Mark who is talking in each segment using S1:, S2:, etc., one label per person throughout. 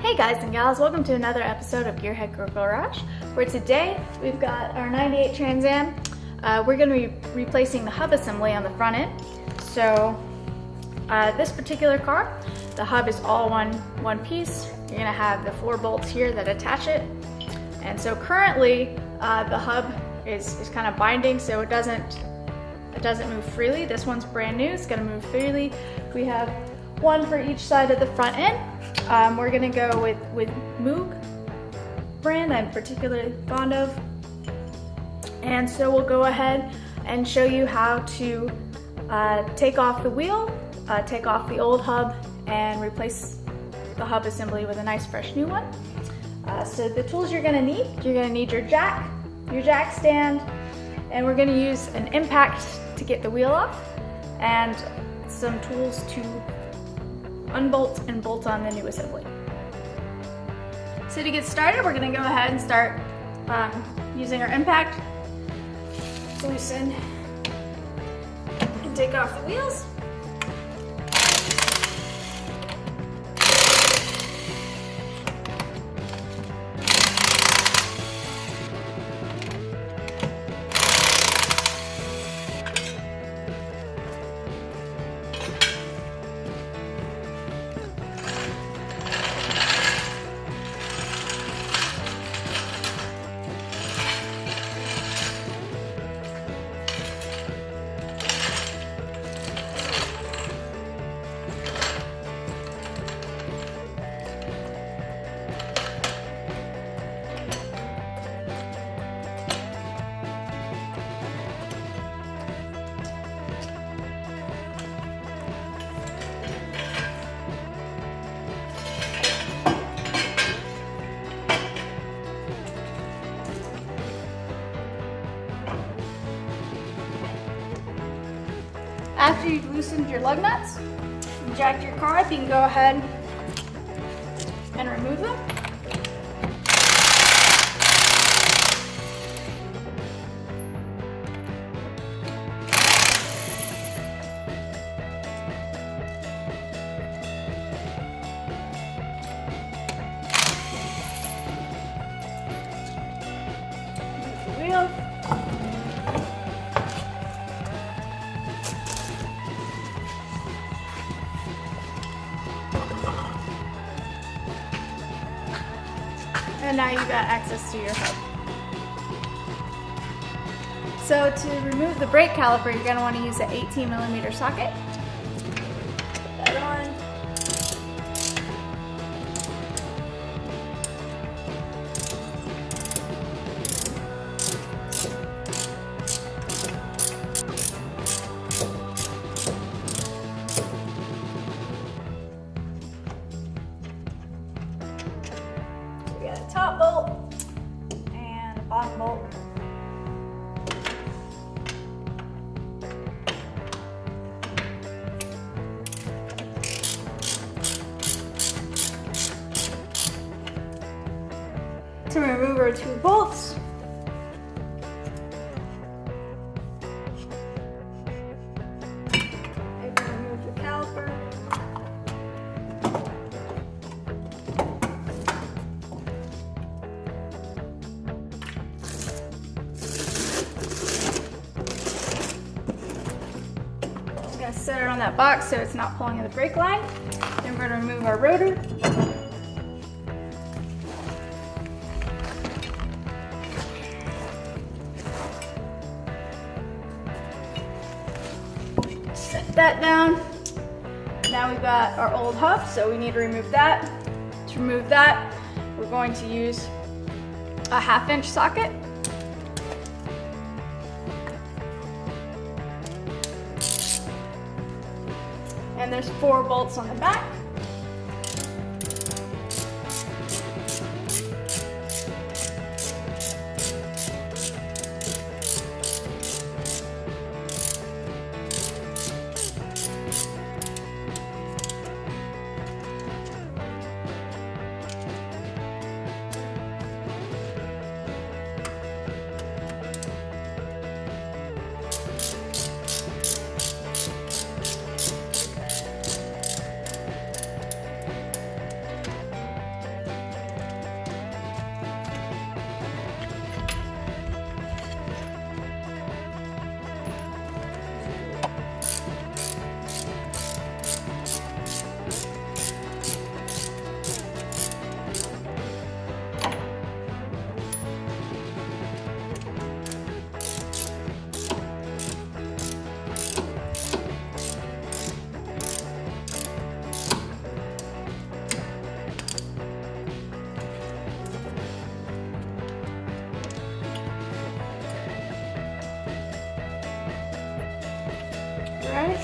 S1: Hey guys and gals, welcome to another episode of GearHeadGirl Garage, where today we've got our 98 Trans Am. We're going to be replacing the hub assembly on the front end. So this particular car, the hub is all one piece. You're going to have the 4 bolts here that attach it. And so currently the hub is kind of binding, so it doesn't move freely. This one's brand new, it's going to move freely. We have one for each side of the front end. We're gonna go with Moog brand I'm particularly fond of. And so we'll go ahead and show you how to take off the wheel, take off the old hub, and replace the hub assembly with a nice fresh new one. So the tools you're gonna need your jack stand, and we're gonna use an impact to get the wheel off, and some tools to unbolt and bolt on the new assembly. So to get started, we're going to go ahead and start using our impact to loosen and take off the wheels. After you've loosened your lug nuts and jacked your car up, you can go ahead and remove them. Remove the wheel. And now you've got access to your hub. So to remove the brake caliper, you're going to want to use an 18mm socket. Put that on. We got a top bolt and a bottom bolt. To remove our 2 bolts, I'm going to remove the caliper. Just going to set it on that box so it's not pulling in the brake line. Then we're going to remove our rotor. Set that down. Now we've got our old hub, so we need to remove that. To remove that, we're going to use a 1/2-inch socket. And there's 4 bolts on the back.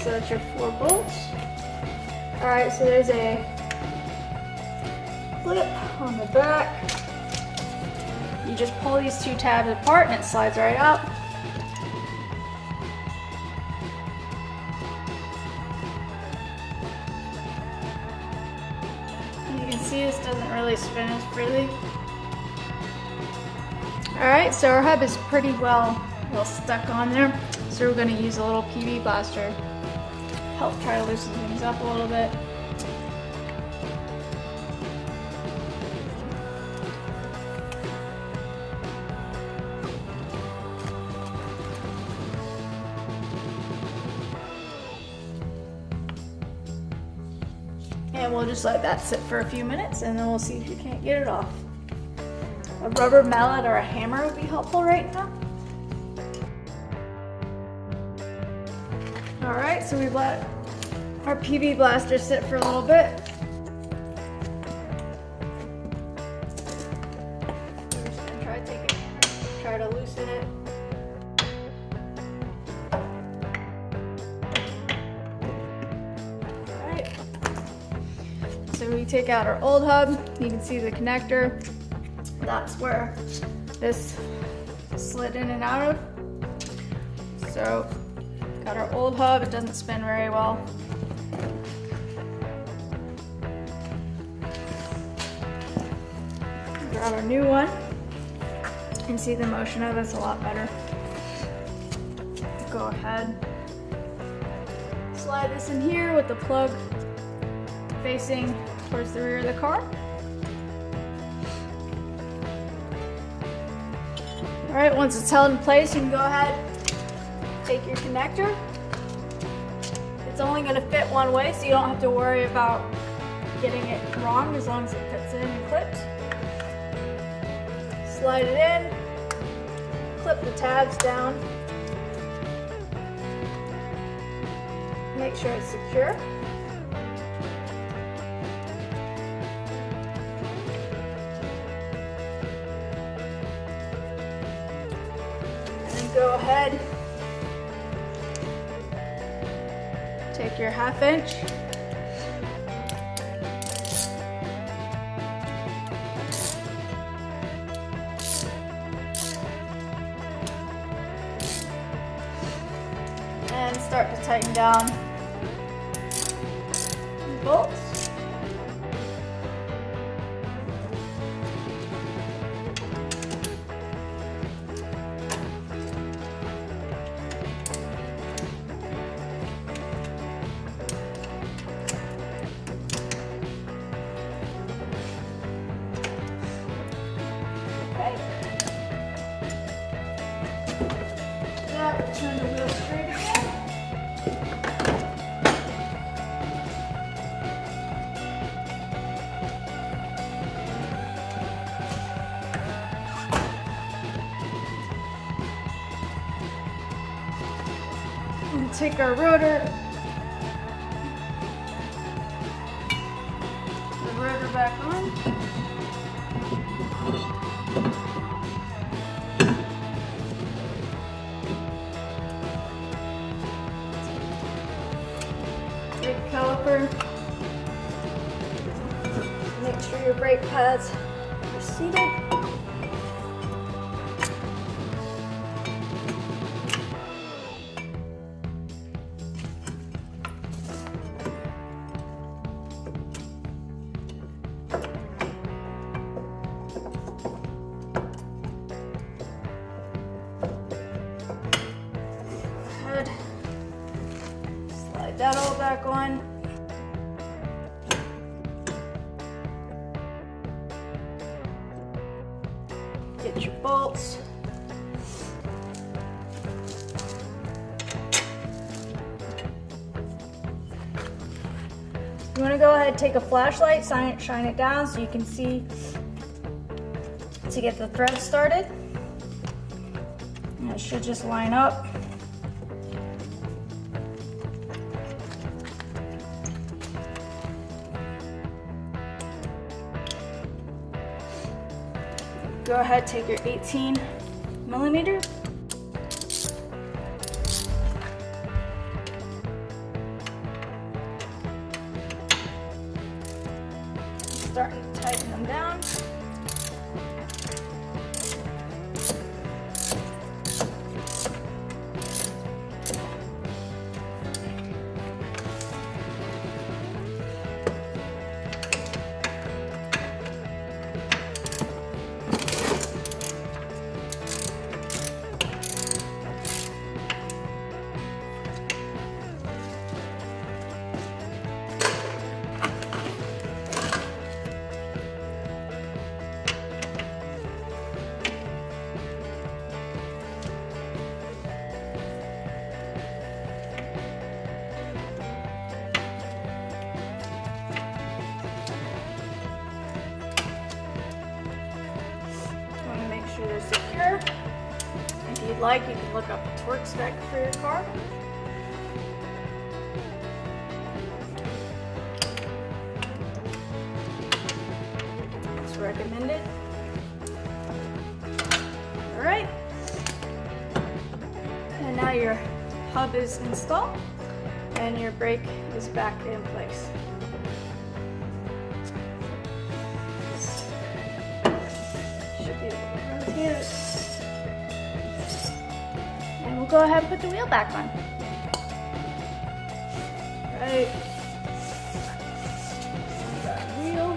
S1: So that's your 4 bolts. All right, so there's a flip on the back. You just pull these 2 tabs apart and it slides right out. You can see this doesn't really spin as freely. All right, so our hub is pretty well stuck on there. So we're gonna use a little PV blaster to help try to loosen things up a little bit. And we'll just let that sit for a few minutes and then we'll see if you can't get it off. A rubber mallet or a hammer would be helpful right now. All right, so we've let our PV blaster sit for a little bit. We're just gonna try to take it, try to loosen it. All right. So we take out our old hub. You can see the connector. That's where this slid in and out of. So got our old hub, it doesn't spin very well. Got our new one. You can see the motion of it's a lot better. Go ahead, slide this in here with the plug facing towards the rear of the car. All right, once it's held in place, you can go ahead, take your connector. It's only going to fit one way, so you don't have to worry about getting it wrong as long as it fits in and clips. Slide it in, clip the tabs down, make sure it's secure. Go ahead, take your 1/2 inch, and start to tighten down the bolts. Turn the wheel straight again. And take our rotor, the rotor back on. Caliper. Make sure your brake pads are seated. Good. Slide that all back on. Get your bolts. You want to go ahead and take a flashlight, shine it down so you can see to get the thread started. And it should just line up. Go ahead, take your 18 millimeter. starting to tighten them down. Sure they're secure. If you'd like, you can look up a torque spec for your car. It's recommended. Alright. And now your hub is installed and your brake is back in place. Should be rotated. And we'll go ahead and put the wheel back on. Right. That wheel.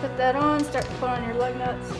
S1: Put that on, start to put on your lug nuts.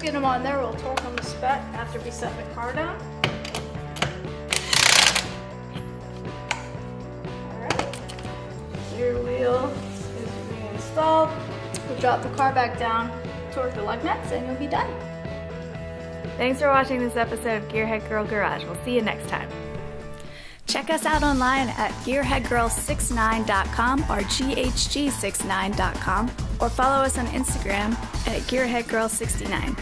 S1: Get them on there, we'll torque them to spec after we set the car down. Alright, so your wheel is reinstalled. We'll drop the car back down, torque the lug nuts, and you'll be done. Thanks for watching this episode of GearHeadGirl Garage. We'll see you next time. Check us out online at GearHeadGirl69.com or GHG69.com, or follow us on Instagram at GearHeadGirl69.